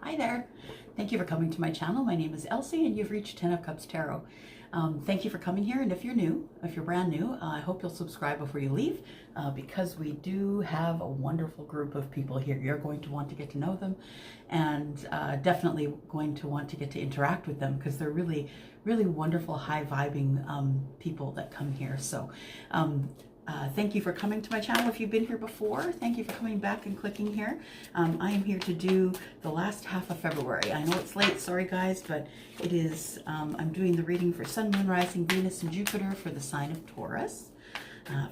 Hi there. Thank you for coming to my channel. My name is Elsie and you've reached 10 of Cups Tarot. Thank you for coming here, and if you're brand new, I hope you'll subscribe before you leave because we do have a wonderful group of people here. You're going to want to get to know them and definitely going to want to get to interact with them because they're really, really wonderful, high-vibing people that come here. So thank you for coming to my channel. If you've been here before, thank you for coming back and clicking here. I am here to do the last half of February. I know it's late, sorry guys, but it is, I'm doing the reading for Sun, Moon, Rising, Venus, and Jupiter for the sign of Taurus.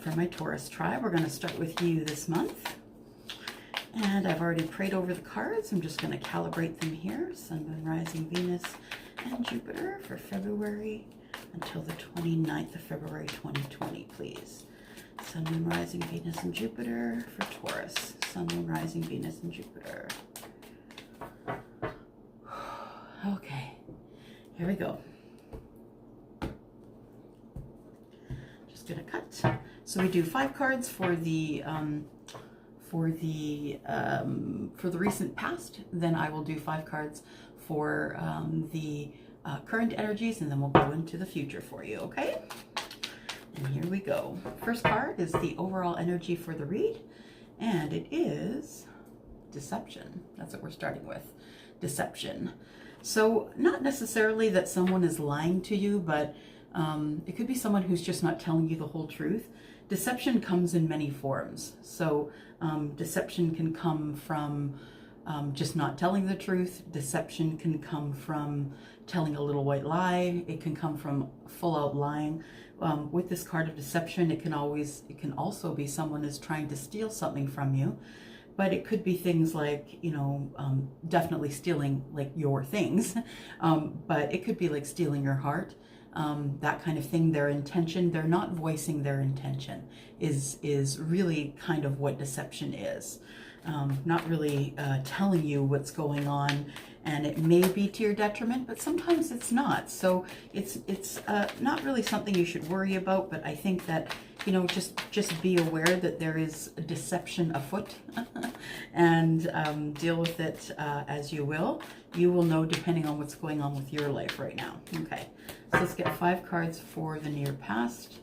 For my Taurus tribe, we're going to start with you this month. And I've already prayed over the cards. I'm just going to calibrate them here. Sun, Moon, Rising, Venus, and Jupiter for February until the 29th of February 2020, please. Sun, Moon, Rising, Venus, and Jupiter for Taurus. Sun, Moon, Rising, Venus, and Jupiter. Okay, here we go. Just gonna cut. So we do 5 cards for the recent past. Then I will do 5 cards for the current energies, and then we'll go into the future for you. Okay. And here we go. First card is the overall energy for the read, and it is deception. That's what we're starting with, deception. So not necessarily that someone is lying to you, but it could be someone who's just not telling you the whole truth. Deception comes in many forms. So deception can come from just not telling the truth. Deception can come from telling a little white lie. It can come from full out lying. With this card of deception, it can also be someone is trying to steal something from you, but it could be things like, you know, definitely stealing like your things, but it could be like stealing your heart, that kind of thing. Their intention, they're not voicing their intention, is really kind of what deception is. Not really telling you what's going on, and it may be to your detriment, but sometimes it's not. So it's not really something you should worry about, but I think that, you know, just be aware that there is a deception afoot and deal with it as you will. You will know depending on what's going on with your life right now. Okay, so let's get 5 cards for the near past.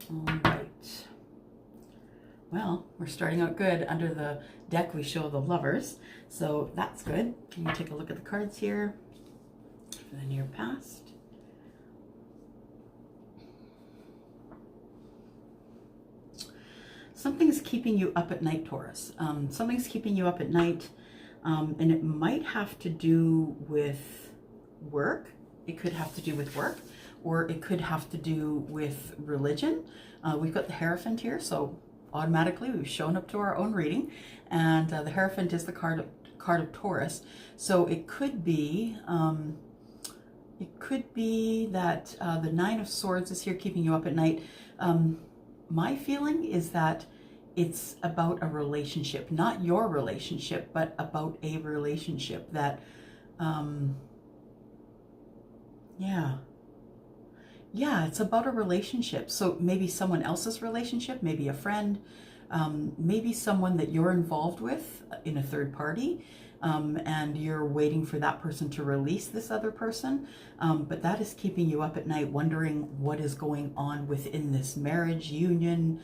All right. Well, we're starting out good. Under the deck, we show the Lovers, so that's good. Can you take a look at the cards here for the near past? Something's keeping you up at night, Taurus. Something's keeping you up at night, and it might have to do with work. It could have to do with work, or it could have to do with religion. We've got the Hierophant here, so automatically we've shown up to our own reading, and the Hierophant is the card of Taurus. So it could be that the 9 of Swords is here keeping you up at night. My feeling is that it's about a relationship, not your relationship, but about a relationship that, yeah, it's about a relationship. So maybe someone else's relationship, maybe a friend, maybe someone that you're involved with in a third party, and you're waiting for that person to release this other person. But that is keeping you up at night, wondering what is going on within this marriage, union.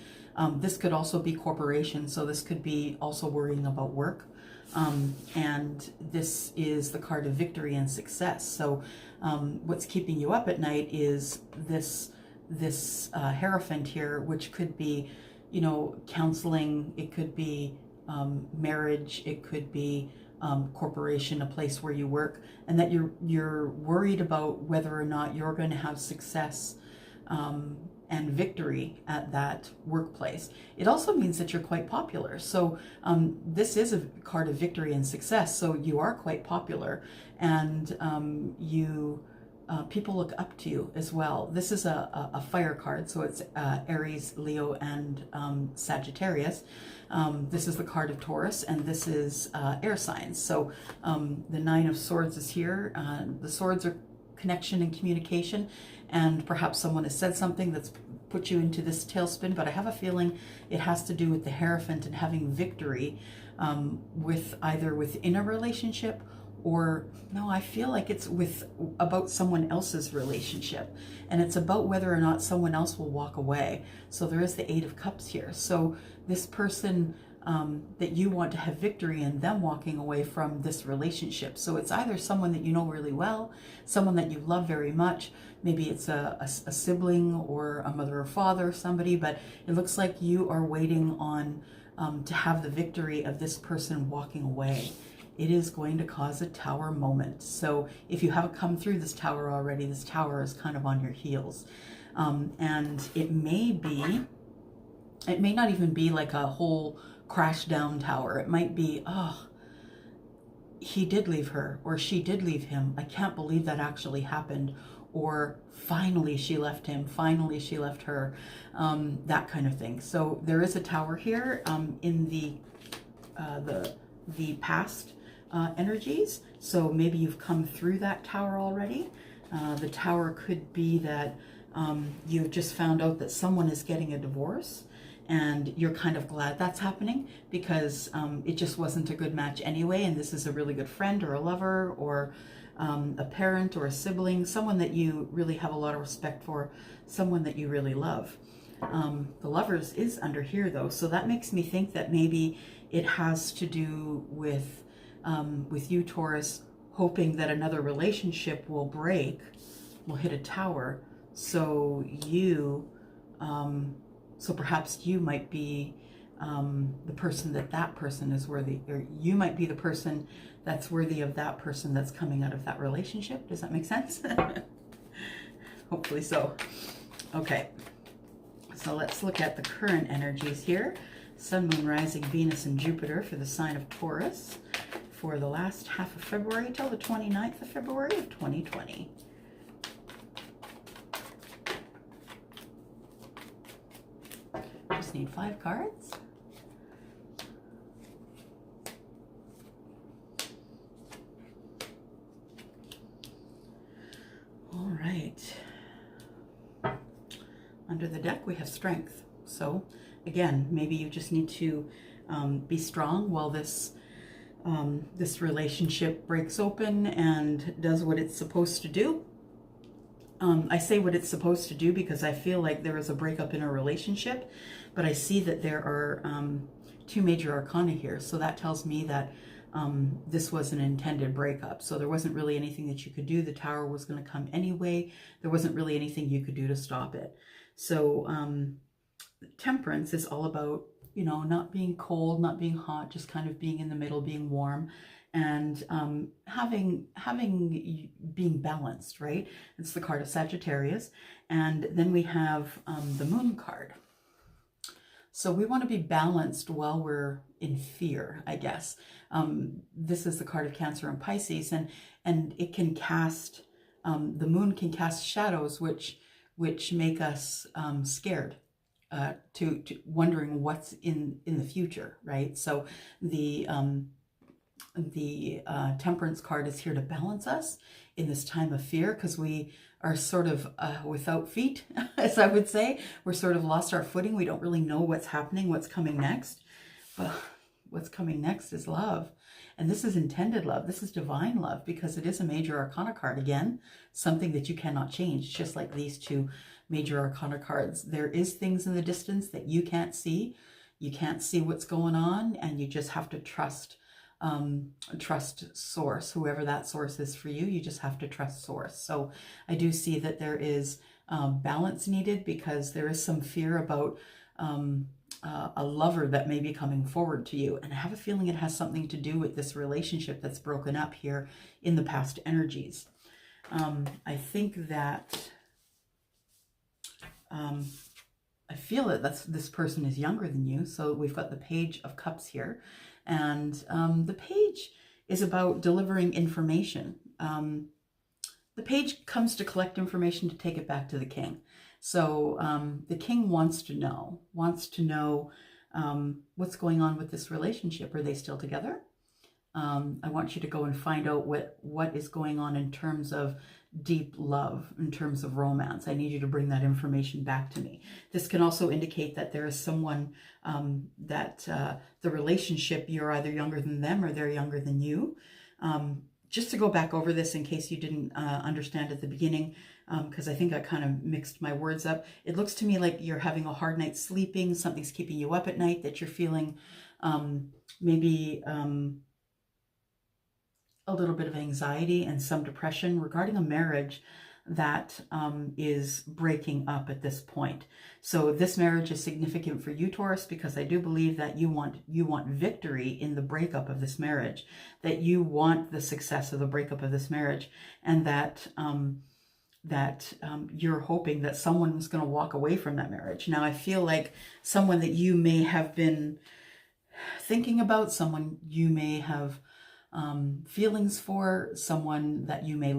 This could also be corporation, so this could be also worrying about work. And this is the card of victory and success. So what's keeping you up at night is this Hierophant here, which could be, you know, counseling. It could be marriage. It could be corporation, a place where you work, and that you're worried about whether or not you're going to have success and victory at that workplace. It also means that you're quite popular. So this is a card of victory and success. So you are quite popular, and people look up to you as well. This is a fire card, so it's Aries, Leo, and Sagittarius. This is the card of Taurus, and this is air signs. So the 9 of Swords is here. The swords are connection and communication, and perhaps someone has said something that's put you into this tailspin, but I have a feeling it has to do with the Hierophant and having victory with either within a relationship, or no, I feel like it's about someone else's relationship, and it's about whether or not someone else will walk away. So there is the Eight of Cups here. So this person that you want to have victory in, them walking away from this relationship. So it's either someone that you know really well, someone that you love very much. Maybe it's a sibling or a mother or father, somebody, but it looks like you are waiting on to have the victory of this person walking away. It is going to cause a tower moment. So if you haven't come through this tower already, this tower is kind of on your heels. And it may not even be like a whole crash down tower. It might be, oh, he did leave her, or she did leave him. I can't believe that actually happened. Or finally she left him, finally she left her, that kind of thing. So there is a tower here in the past energies. So maybe you've come through that tower already. The tower could be that you've just found out that someone is getting a divorce, and you're kind of glad that's happening because it just wasn't a good match anyway, and this is a really good friend or a lover or a parent or a sibling, someone that you really have a lot of respect for, someone that you really love. The Lovers is under here though, so that makes me think that maybe it has to do with you, Taurus, hoping that another relationship will break, will hit a tower, so you, so perhaps you might be the person that person is worthy, or you might be the person that's worthy of that person that's coming out of that relationship. Does that make sense? Hopefully so. Okay, so let's look at the current energies here. Sun, Moon, Rising, Venus, and Jupiter for the sign of Taurus for the last half of February till the 29th of February of 2020. Just need 5 cards. All right. Under the deck, we have strength. So again, maybe you just need to be strong while this relationship breaks open and does what it's supposed to do. I say what it's supposed to do because I feel like there is a breakup in a relationship, but I see that there are 2 major arcana here. So that tells me that this was an intended breakup. So there wasn't really anything that you could do. The tower was going to come anyway. There wasn't really anything you could do to stop it. So Temperance is all about, you know, not being cold, not being hot, just kind of being in the middle, being warm, and being balanced, right? It's the card of Sagittarius. And then we have the Moon card. So we want to be balanced while we're in fear, I guess. This is the card of Cancer and Pisces, and it can cast, the moon can cast shadows which make us scared, to wondering what's in the future, right? So the Temperance card is here to balance us in this time of fear, because we are sort of without feet, as I would say. We're sort of lost our footing. We don't really know what's happening, what's coming next. But what's coming next is love. And this is intended love. This is divine love, because it is a major arcana card. Again, something that you cannot change, just like these 2 major arcana cards. There is things in the distance that you can't see. You can't see what's going on, and you just have to trust source, whoever that source is for you. You just have to trust source. So I do see that there is balance needed, because there is some fear about a lover that may be coming forward to you. And I have a feeling it has something to do with this relationship that's broken up here in the past energies. I think that I feel that this person is younger than you. So we've got the Page of Cups here. And the page is about delivering information. The page comes to collect information to take it back to the king. So the king wants to know what's going on with this relationship. Are they still together? I want you to go and find out what is going on in terms of deep love, in terms of romance. I need you to bring that information back to me. This can also indicate that there is someone that the relationship, you're either younger than them or they're younger than you. Just to go back over this in case you didn't understand at the beginning, because I think I kind of mixed my words up. It looks to me like you're having a hard night sleeping, something's keeping you up at night, that you're feeling maybe a little bit of anxiety and some depression regarding a marriage that is breaking up at this point. So this marriage is significant for you, Taurus, because I do believe that you want victory in the breakup of this marriage, that you want the success of the breakup of this marriage, and that you're hoping that someone's going to walk away from that marriage. Now, I feel like someone that you may have been thinking about, someone you may have feelings for, someone that you may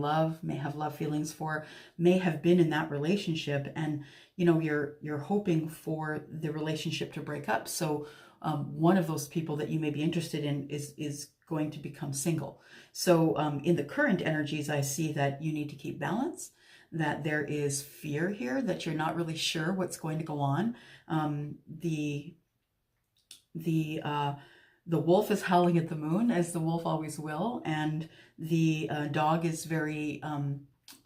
have love feelings for, may have been in that relationship, and you know you're hoping for the relationship to break up. So one of those people that you may be interested in is going to become single. So in the current energies, I see that you need to keep balance, that there is fear here, that you're not really sure what's going to go on. The wolf is howling at the moon, as the wolf always will, and the dog is very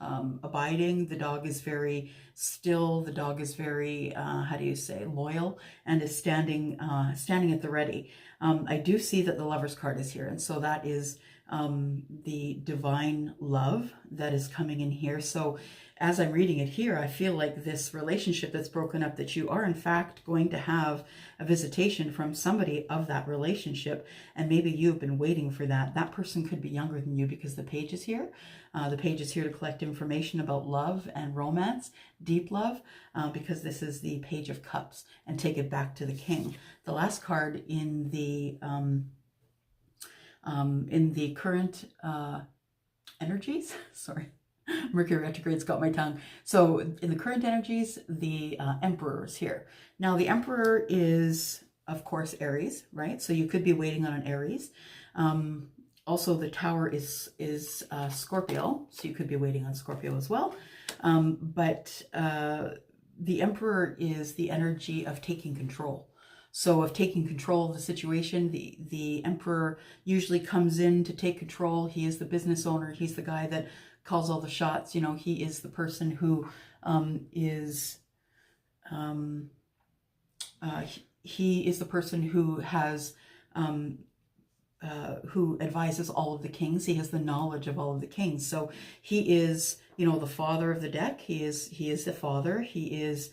abiding. The dog is very still. The dog is very, how do you say, loyal, and is standing at the ready. I do see that the Lover's card is here, and so that is the divine love that is coming in here. So as I'm reading it here, I feel like this relationship that's broken up, that you are in fact going to have a visitation from somebody of that relationship, and maybe you've been waiting for that. That person could be younger than you, because the page is here. The page is here to collect information about love and romance, deep love, because this is the Page of Cups, and take it back to the King. The last card in the current energies, sorry, Mercury retrograde's got my tongue. So in the current energies, the Emperor is here. Now the Emperor is, of course, Aries, right? So you could be waiting on an Aries. Also, the Tower is Scorpio, so you could be waiting on Scorpio as well. But the Emperor is the energy of taking control. So of taking control of the situation. The Emperor usually comes in to take control. He is the business owner. He's the guy that calls all the shots. You know, he is the person who he is the person who has who advises all of the kings. He has the knowledge of all of the kings. So he is, you know, the father of the deck. He is the father. He is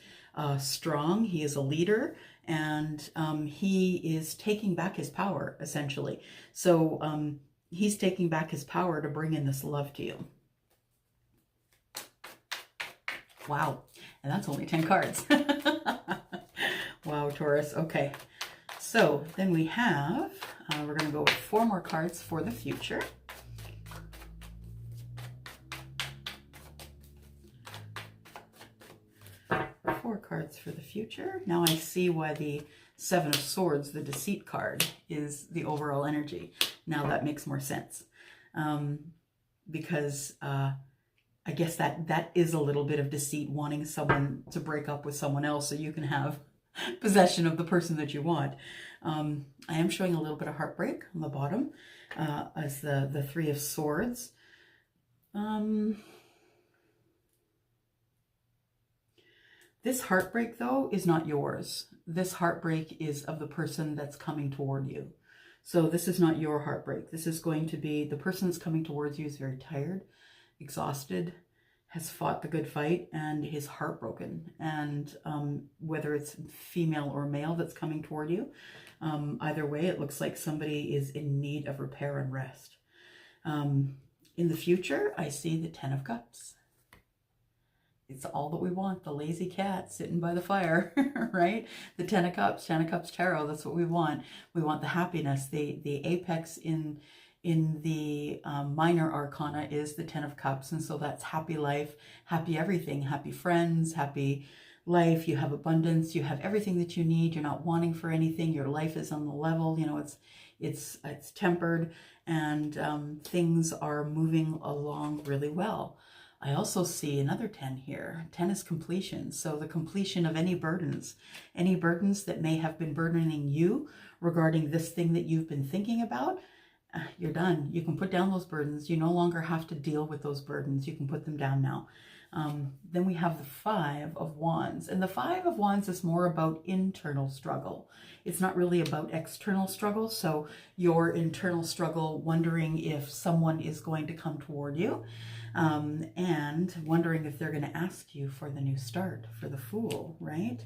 strong. He is a leader, and he is taking back his power, essentially. So he's taking back his power to bring in this love to you. Wow. And that's only 10 cards. Wow, Taurus. Okay. So then we have, we're going to go with 4 more cards for the future. Four cards for the future. Now I see why the 7 of Swords, the Deceit card, is the overall energy. Now that makes more sense. Because I guess that is a little bit of deceit, wanting someone to break up with someone else so you can have possession of the person that you want. I am showing a little bit of heartbreak on the bottom as the 3 of Swords. This heartbreak, though, is not yours. This heartbreak is of the person that's coming toward you. So this is not your heartbreak. This is going to be the person that's coming towards you is very tired, exhausted, has fought the good fight, and is heartbroken. And whether it's female or male that's coming toward you, either way, it looks like somebody is in need of repair and rest. In the future, I see the 10 of Cups. It's all that we want, the lazy cat sitting by the fire, right? The 10 of Cups Tarot, that's what we want. We want the happiness. The apex in the minor arcana is the 10 of Cups, and so that's happy life, happy everything, happy friends, happy life, you have abundance, you have everything that you need, you're not wanting for anything, your life is on the level, you know, it's tempered, and things are moving along really well. I also see another 10 here. 10 is completion. So the completion of any burdens that may have been burdening you regarding this thing that you've been thinking about, you're done. You can put down those burdens. You no longer have to deal with those burdens. You can put them down now. Then we have the 5 of Wands. And the 5 of Wands is more about internal struggle. It's not really about external struggle. So your internal struggle, wondering if someone is going to come toward you, and wondering if they're going to ask you for the new start, for the Fool, right?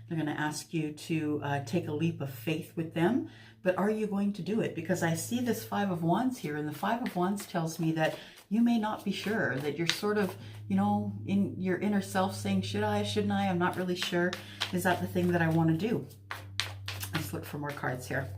They're going to ask you to take a leap of faith with them. But are you going to do it? Because I see this 5 of Wands here, and the 5 of Wands tells me that you may not be sure, that you're sort of, you know, in your inner self saying, should I, shouldn't I? I'm not really sure. Is that the thing that I want to do? Let's look for more cards here.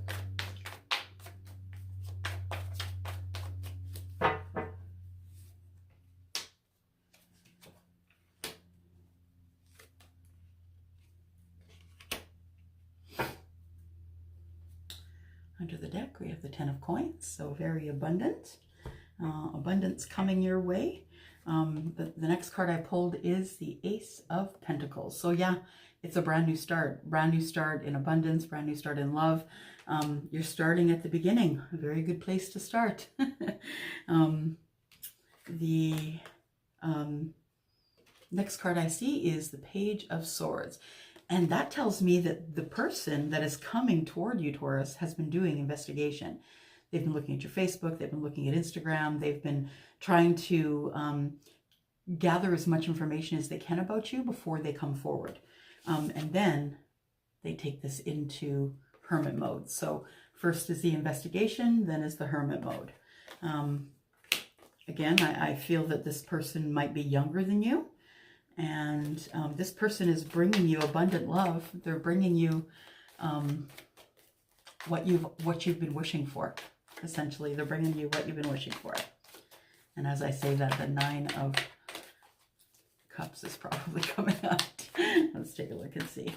Under the deck, we have the 10 of Coins, so very abundant. Abundance coming your way. The next card I pulled is the Ace of Pentacles. So yeah, it's a brand new start in abundance, brand new start in love. You're starting at the beginning, a very good place to start. The next card I see is the Page of Swords. And that tells me that the person that is coming toward you, Taurus, has been doing investigation. They've been looking at your Facebook, they've been looking at Instagram, they've been trying to gather as much information as they can about you before they come forward. And then they take this into hermit mode. So first is the investigation, then is the hermit mode. Again, I feel that this person might be younger than you. And this person is bringing you abundant love. They're bringing you what you've been wishing for. Essentially, they're bringing you what you've been wishing for. And as I say that, the 9 of Cups is probably coming out. Let's take a look and see.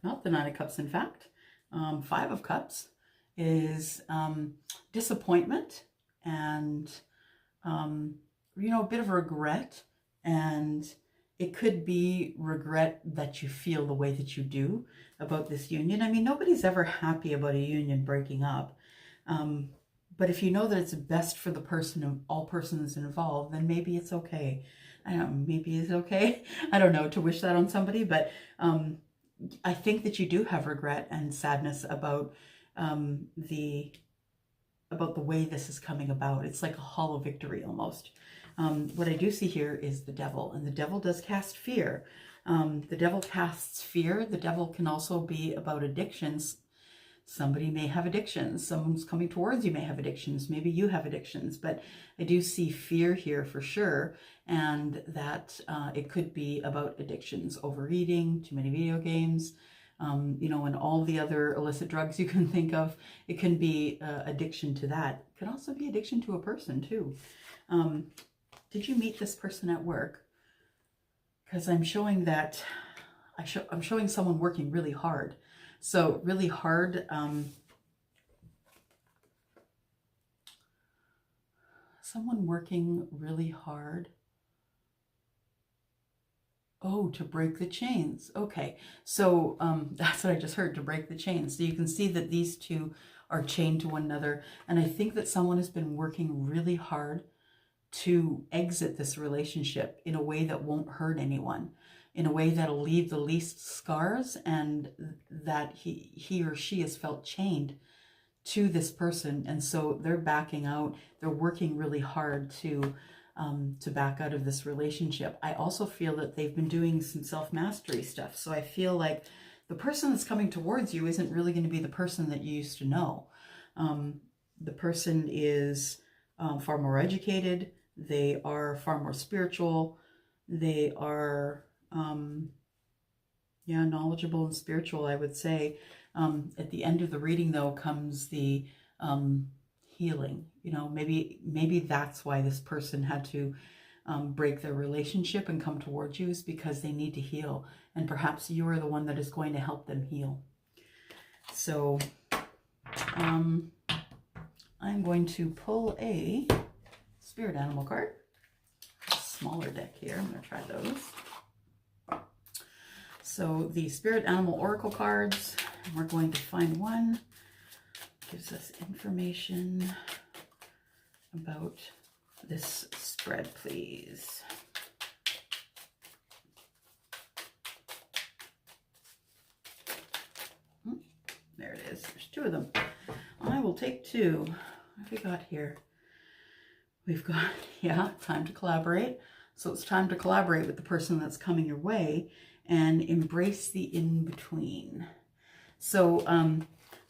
Not the 9 of Cups, in fact. 5 of Cups is disappointment and, you know, a bit of regret. And it could be regret that you feel the way that you do about this union. I mean, nobody's ever happy about a union breaking up. But if you know that it's best for the person, all persons involved, then maybe it's okay. I don't know, maybe it's okay. I don't know, to wish that on somebody, but I think that you do have regret and sadness about the way this is coming about. It's like a hollow victory almost. What I do see here is the devil, and the devil does cast fear. The devil casts fear. The devil can also be about addictions. Somebody may have addictions. Someone's coming towards you may have addictions. Maybe you have addictions, but I do see fear here for sure. And that it could be about addictions, overeating, too many video games, you know, and all the other illicit drugs you can think of. It can be addiction to that. It could also be addiction to a person too. Did you meet this person at work? Because I'm showing that, I'm showing someone working really hard. So really hard, someone working really hard. Oh, to break the chains. Okay, so that's what I just heard, to break the chains. So you can see that these two are chained to one another. And I think that someone has been working really hard to exit this relationship in a way that won't hurt anyone, in a way that'll leave the least scars, and that he or she has felt chained to this person. And so they're backing out. They're working really hard to back out of this relationship. I also feel that they've been doing some self-mastery stuff. So I feel like the person that's coming towards you isn't really going to be the person that you used to know. The person is far more educated. They are far more spiritual. They are, yeah, knowledgeable and spiritual, I would say. At the end of the reading, though, comes the healing. You know, maybe that's why this person had to break their relationship and come towards you, is because they need to heal. And perhaps you are the one that is going to help them heal. So I'm going to pull a spirit animal card. Smaller deck here. I'm going to try those. So the spirit animal oracle cards, we're going to find one. Gives us information about this spread, please. There it is. There's two of them. I will take two. What have we got here? We've got, yeah, time to collaborate. So it's time to collaborate with the person that's coming your way and embrace the in-between. So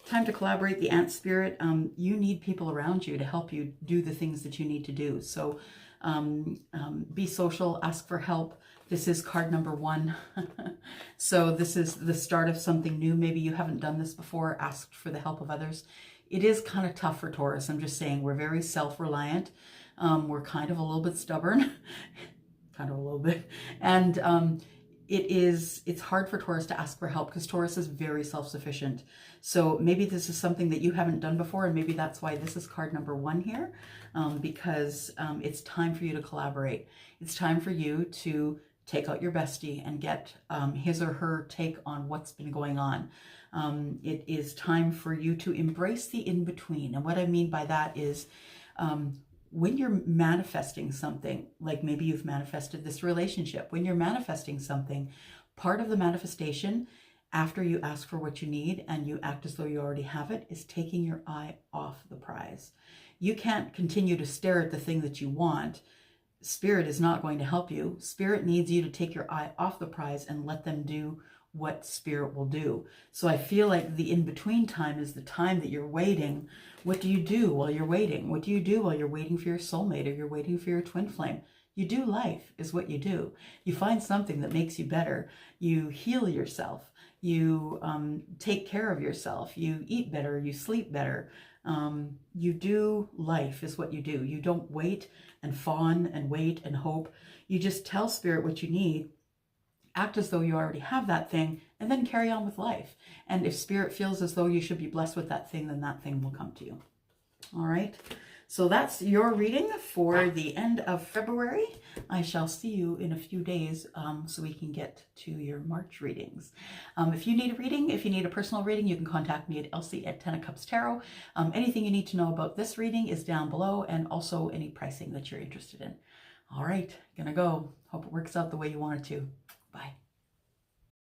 time to collaborate, the ant spirit. You need people around you to help you do the things that you need to do. So be social, ask for help. This is card number 1. So this is the start of something new. Maybe you haven't done this before, asked for the help of others. It is kind of tough for Taurus. I'm just saying, we're very self-reliant. We're kind of a little bit stubborn, kind of a little bit. And it's hard for Taurus to ask for help because Taurus is very self-sufficient. So maybe this is something that you haven't done before, and maybe that's why this is card number 1 here, because it's time for you to collaborate. It's time for you to take out your bestie and get his or her take on what's been going on. It is time for you to embrace the in-between. And what I mean by that is when you're manifesting something, like maybe you've manifested this relationship, when you're manifesting something, part of the manifestation, after you ask for what you need and you act as though you already have it, is taking your eye off the prize. You can't continue to stare at the thing that you want. Spirit is not going to help you. Spirit needs you to take your eye off the prize and let them do what Spirit will do. So I feel like the in-between time is the time that you're waiting. What do you do while you're waiting? What do you do while you're waiting for your soulmate or you're waiting for your twin flame? You do life, is what you do. You find something that makes you better. You heal yourself. You take care of yourself. You eat better. You sleep better. You do life, is what you do. You don't wait and fawn and wait and hope. You just tell Spirit what you need, act as though you already have that thing, and then carry on with life. And if Spirit feels as though you should be blessed with that thing, then that thing will come to you. All right. So that's your reading for the end of February. I shall see you in a few days so we can get to your March readings. If you need a reading, if you need a personal reading, you can contact me at Elsie at 10 of Cups Tarot. Anything you need to know about this reading is down below, and also any pricing that you're interested in. All right, gonna go. Hope it works out the way you want it to. Bye.